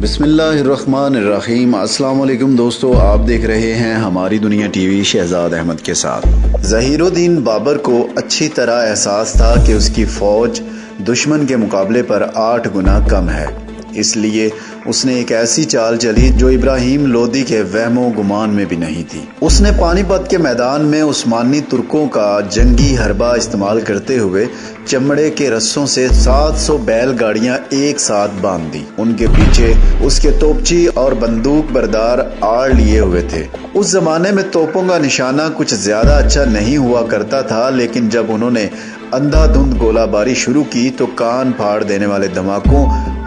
بسم اللہ الرحمن الرحیم۔ السلام علیکم دوستو، آپ دیکھ رہے ہیں ہماری دنیا ٹی وی شہزاد احمد کے ساتھ۔ ظہیر الدین بابر کو اچھی طرح احساس تھا کہ اس کی فوج دشمن کے مقابلے پر 8 گنا کم ہے، اس لیے اس نے ایک ایسی چال چلی جو ابراہیم لودھی کے وہم و گمان میں بھی نہیں تھی۔ اس نے پانی پت کے میدان میں عثمانی ترکوں کا جنگی حربہ استعمال کرتے ہوئے چمڑے کے رسوں سے 700 بیل گاڑیاں ایک ساتھ باندھ دی۔ ان کے پیچھے اس کے توپچی اور بندوق بردار آڑ لیے ہوئے تھے۔ اس زمانے میں توپوں کا نشانہ کچھ زیادہ اچھا نہیں ہوا کرتا تھا، لیکن جب انہوں نے اندھا دھند گولہ باری شروع کی تو کان پھاڑ دینے والے دھماکوں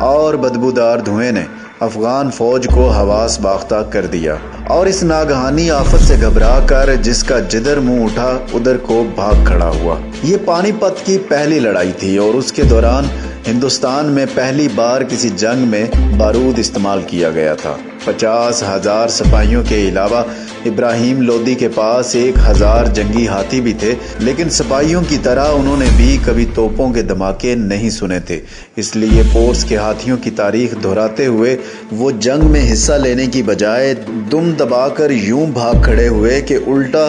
اور بدبودار دھوئیں نے افغان فوج کو حواس باختہ کر دیا، اور اس ناگہانی آفت سے گھبرا کر جس کا جدھر منہ اٹھا ادھر کو بھاگ کھڑا ہوا۔ یہ پانی پت کی پہلی لڑائی تھی اور اس کے دوران ہندوستان میں پہلی بار کسی جنگ میں بارود استعمال کیا گیا تھا۔ 50,000 سپاہیوں کے علاوہ ابراہیم لودھی کے پاس 1,000 جنگی ہاتھی بھی تھے، لیکن سپاہیوں کی طرح انہوں نے بھی کبھی توپوں کے دھماکے نہیں سنے تھے، اس لیے پورس کے ہاتھیوں کی تاریخ دہراتے ہوئے وہ جنگ میں حصہ لینے کی بجائے دم دبا کر یوں بھاگ کھڑے ہوئے کہ الٹا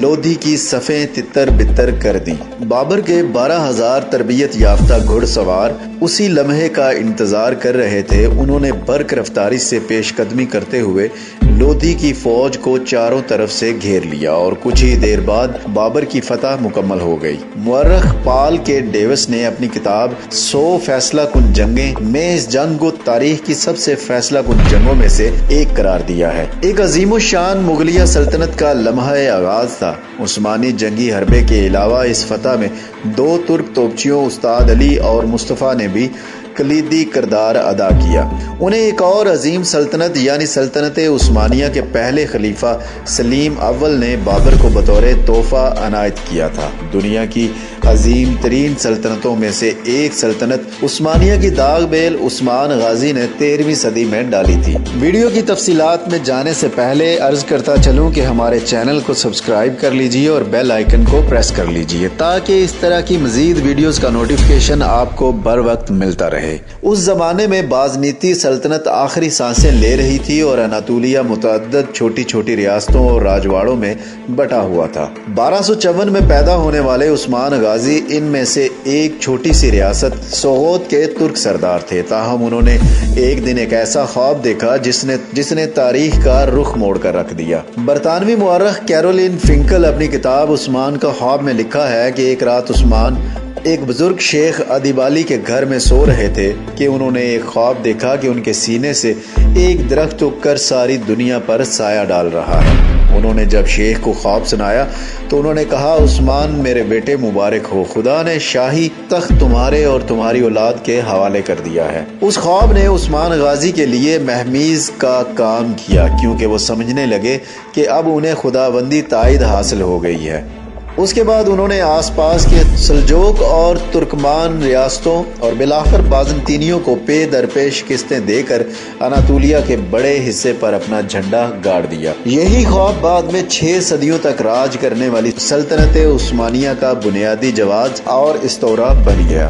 لودھی کی صفیں تتر بتر کر دیں۔ بابر کے 12,000 تربیت یافتہ گھڑ سوار اسی لمحے کا انتظار کر رہے تھے۔ انہوں نے برق رفتاری سے پیش قدمی کرتے ہوئے لودھی کی فوج کو چاروں طرف سے گھیر لیا اور کچھ ہی دیر بعد بابر کی فتح مکمل ہو گئی۔ مورخ پال کے ڈیوس نے اپنی کتاب 100 فیصلہ کن جنگیں میں اس جنگ کو تاریخ کی سب سے فیصلہ کن جنگوں میں سے ایک قرار دیا ہے۔ ایک عظیم الشان مغلیہ سلطنت کا لمحہ آغاز تھا۔ عثمانی جنگی حربے کے علاوہ اس فتح میں 2 ترک توپچیوں استاد علی اور مصطفیٰ نے بھی کلیدی کردار ادا کیا۔ انہیں ایک اور عظیم سلطنت یعنی سلطنت عثمانیہ کے پہلے خلیفہ سلیم اول نے بابر کو بطور تحفہ عنایت کیا تھا۔ دنیا کی عظیم ترین سلطنتوں میں سے ایک سلطنت عثمانیہ کی داغ بیل عثمان غازی نے 13ویں صدی میں ڈالی تھی۔ ویڈیو کی تفصیلات میں جانے سے پہلے عرض کرتا چلوں کہ ہمارے چینل کو سبسکرائب کر لیجئے اور بیل آئیکن کو پریس کر لیجئے تاکہ اس طرح کی مزید ویڈیوز کا نوٹیفیکیشن آپ کو بر وقت ملتا رہے۔ اس زمانے میں بازنیتی سلطنت آخری سانسیں لے رہی تھی اور اناطولیہ متعدد چھوٹی چھوٹی ریاستوں اور راجواڑوں میں بٹا ہوا تھا۔ 1254 میں پیدا ہونے والے عثمان غازی ان میں سے ایک چھوٹی سی ریاست سوغوت کے ترک سردار تھے، تاہم انہوں نے ایک دن ایک ایسا خواب دیکھا جس نے تاریخ کا رخ موڑ کر رکھ دیا۔ برطانوی مورخ کیرولین فنکل اپنی کتاب عثمان کا خواب میں لکھا ہے کہ ایک رات عثمان ایک بزرگ شیخ ادیبالی کے گھر میں سو رہے تھے کہ انہوں نے ایک خواب دیکھا کہ ان کے سینے سے ایک درخت اگ کر ساری دنیا پر سایہ ڈال رہا ہے۔ انہوں نے جب شیخ کو خواب سنایا تو انہوں نے کہا، عثمان میرے بیٹے مبارک ہو، خدا نے شاہی تخت تمہارے اور تمہاری اولاد کے حوالے کر دیا ہے۔ اس خواب نے عثمان غازی کے لیے مہمیز کا کام کیا، کیونکہ وہ سمجھنے لگے کہ اب انہیں خداوندی تائید حاصل ہو گئی ہے۔ اس کے بعد انہوں نے آس پاس کے سلجوق اور ترکمان ریاستوں اور بالآخر بازنطینیوں کو پے در پے شکستیں دے کر اناطولیہ کے بڑے حصے پر اپنا جھنڈا گاڑ دیا۔ یہی خواب بعد میں 6 صدیوں تک راج کرنے والی سلطنت عثمانیہ کا بنیادی جواز اور استورا بن گیا،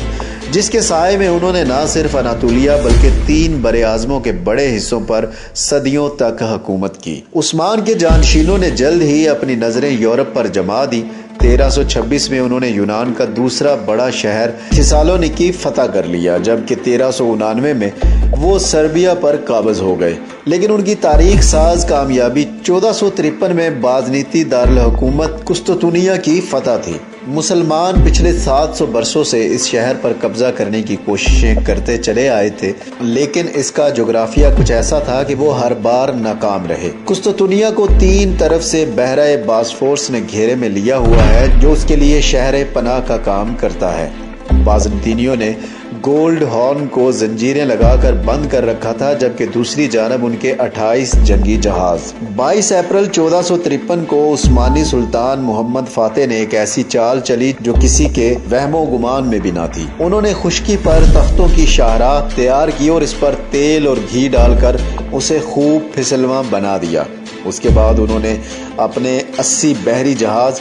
جس کے سائے میں انہوں نے نہ صرف اناطولیہ بلکہ 3 بر اعظموں کے بڑے حصوں پر صدیوں تک حکومت کی۔ عثمان کے جانشینوں نے جلد ہی اپنی نظریں یورپ پر جما دی۔ 1326 میں انہوں نے یونان کا دوسرا بڑا شہر تھیسالونیکی فتح کر لیا، جبکہ 1399 میں وہ سربیا پر قابض ہو گئے، لیکن ان کی تاریخ ساز کامیابی 1453 میں بازنیتی دارالحکومت قسطنطنیہ کی فتح تھی۔ مسلمان پچھلے 700 برسوں سے اس شہر پر قبضہ کرنے کی کوششیں کرتے چلے آئے تھے، لیکن اس کا جغرافیہ کچھ ایسا تھا کہ وہ ہر بار ناکام رہے۔ قسطنطنیہ کو 3 طرف سے بحیرہ باسفورس نے گھیرے میں لیا ہوا ہے، جو اس کے لیے شہر پناہ کا کام کرتا ہے۔ بازنطینیوں نے گولڈ ہارن کو زنجیریں لگا کر بند کر رکھا تھا، جبکہ دوسری جانب ان کے 28 جنگی جہاز۔ 22 اپریل 1453 کو عثمانی سلطان محمد فاتح نے ایک ایسی چال چلی جو کسی کے وہم و گمان میں بھی نہ تھی۔ انہوں نے خشکی پر تختوں کی شاہراہ تیار کی اور اس پر تیل اور گھی ڈال کر اسے خوب پھسلواں بنا دیا۔ اس کے بعد انہوں نے اپنے 80 بحری جہاز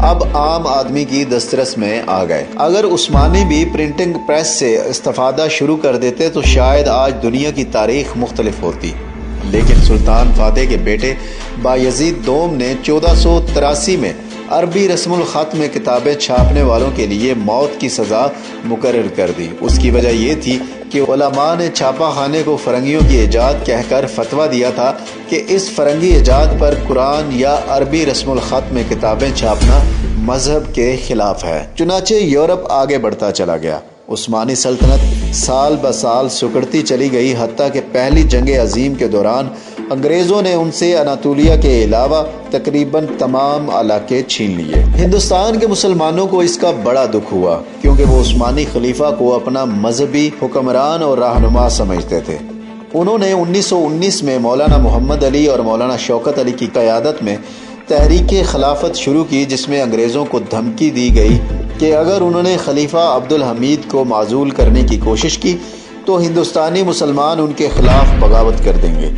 اب عام آدمی کی دسترس میں آ گئے۔ اگر عثمانی بھی پرنٹنگ پریس سے استفادہ شروع کر دیتے تو شاید آج دنیا کی تاریخ مختلف ہوتی، لیکن سلطان فاتح کے بیٹے بایزید دوم نے 1483 میں عربی رسم الخط میں کتابیں چھاپنے والوں کے لیے موت کی سزا مقرر کر دی۔ اس کی وجہ یہ تھی کہ علماء نے چھاپا خانے کو فرنگیوں کی ایجاد کہہ کر فتویٰ دیا تھا کہ اس فرنگی ایجاد پر قرآن یا عربی رسم الخط میں کتابیں چھاپنا مذہب کے خلاف ہے۔ چنانچہ یورپ آگے بڑھتا چلا گیا۔ عثمانی سلطنت سال بہ سال سکڑتی چلی گئی، حتیٰ کہ پہلی جنگ عظیم کے دوران انگریزوں نے ان سے اناطولیہ کے علاوہ تقریباً تمام علاقے چھین لیے۔ ہندوستان کے مسلمانوں کو اس کا بڑا دکھ ہوا، کیونکہ وہ عثمانی خلیفہ کو اپنا مذہبی حکمران اور رہنما سمجھتے تھے۔ انہوں نے 1919 میں مولانا محمد علی اور مولانا شوکت علی کی قیادت میں تحریک خلافت شروع کی، جس میں انگریزوں کو دھمکی دی گئی کہ اگر انہوں نے خلیفہ عبدالحمید کو معزول کرنے کی کوشش کی تو ہندوستانی مسلمان ان کے خلاف بغاوت کر دیں گے۔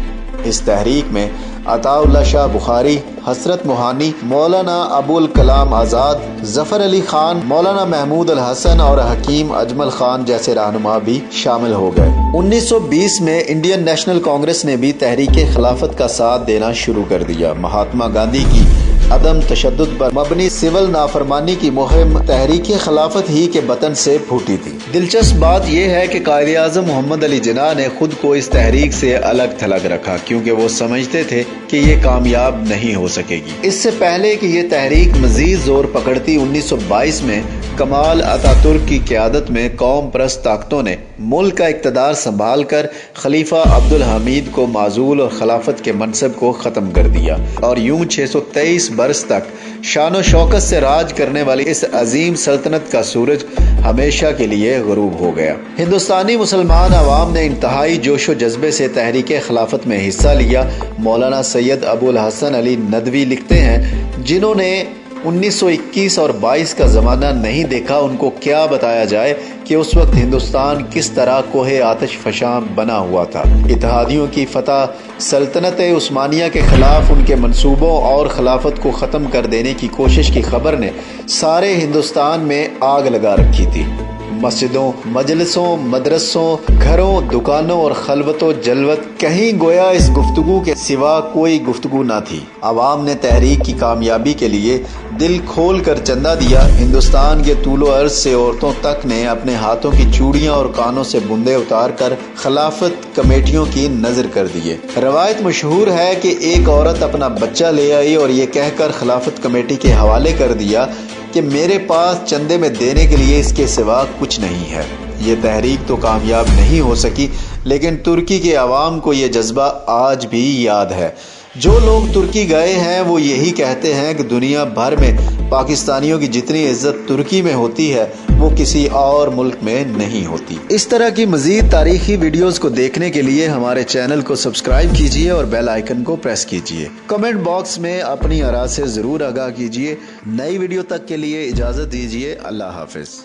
اس تحریک میں عطا اللہ شاہ بخاری، حسرت موہانی، مولانا ابو الکلام آزاد، ظفر علی خان، مولانا محمود الحسن اور حکیم اجمل خان جیسے رہنما بھی شامل ہو گئے۔ 1920 میں انڈین نیشنل کانگریس نے بھی تحریک خلافت کا ساتھ دینا شروع کر دیا۔ مہاتما گاندھی کی عدم تشدد پر مبنی سول نافرمانی کی مہم تحریک خلافت ہی کے بطن سے پھوٹی تھی۔ دلچسپ بات یہ ہے کہ قائد اعظم محمد علی جناح نے خود کو اس تحریک سے الگ تھلگ رکھا، کیونکہ وہ سمجھتے تھے کہ یہ کامیاب نہیں ہو سکے گی۔ اس سے پہلے کہ یہ تحریک مزید زور پکڑتی، 1922 میں کمال اتا ترک کی قیادت میں قوم پرست طاقتوں نے ملک کا اقتدار سنبھال کر خلیفہ عبدالحمید کو معزول اور خلافت کے منصب کو ختم کر دیا، اور یوں 623 برس تک شان و شوکت سے راج کرنے والی اس عظیم سلطنت کا سورج ہمیشہ کے لیے غروب ہو گیا۔ ہندوستانی مسلمان عوام نے انتہائی جوش و جذبے سے تحریک خلافت میں حصہ لیا۔ مولانا سید ابو الحسن علی ندوی لکھتے ہیں، جنہوں نے 1921 اور 22 کا زمانہ نہیں دیکھا، ان کو کیا بتایا جائے کہ اس وقت ہندوستان کس طرح کوہ آتش فشاں بنا ہوا تھا۔ اتحادیوں کی فتح، سلطنت عثمانیہ کے خلاف ان کے منصوبوں اور خلافت کو ختم کر دینے کی کوشش کی خبر نے سارے ہندوستان میں آگ لگا رکھی تھی۔ مسجدوں، مجلسوں، مدرسوں، گھروں، دکانوں اور خلوت و جلوت، کہیں گویا اس گفتگو کے سوا کوئی گفتگو نہ تھی۔ عوام نے تحریک کی کامیابی کے لیے دل کھول کر چندہ دیا۔ ہندوستان کے طول و عرض سے عورتوں تک نے اپنے ہاتھوں کی چوڑیاں اور کانوں سے بندے اتار کر خلافت کمیٹیوں کی نظر کر دیے۔ روایت مشہور ہے کہ ایک عورت اپنا بچہ لے آئی اور یہ کہہ کر خلافت کمیٹی کے حوالے کر دیا کہ میرے پاس چندے میں دینے کے لیے اس کے سوا کچھ نہیں ہے۔ یہ تحریک تو کامیاب نہیں ہو سکی، لیکن ترکی کے عوام کو یہ جذبہ آج بھی یاد ہے۔ جو لوگ ترکی گئے ہیں وہ یہی کہتے ہیں کہ دنیا بھر میں پاکستانیوں کی جتنی عزت ترکی میں ہوتی ہے وہ کسی اور ملک میں نہیں ہوتی۔ اس طرح کی مزید تاریخی ویڈیوز کو دیکھنے کے لیے ہمارے چینل کو سبسکرائب کیجیے اور بیل آئیکن کو پریس کیجیے۔ کمنٹ باکس میں اپنی آراء سے ضرور آگاہ کیجیے۔ نئی ویڈیو تک کے لیے اجازت دیجیے۔ اللہ حافظ۔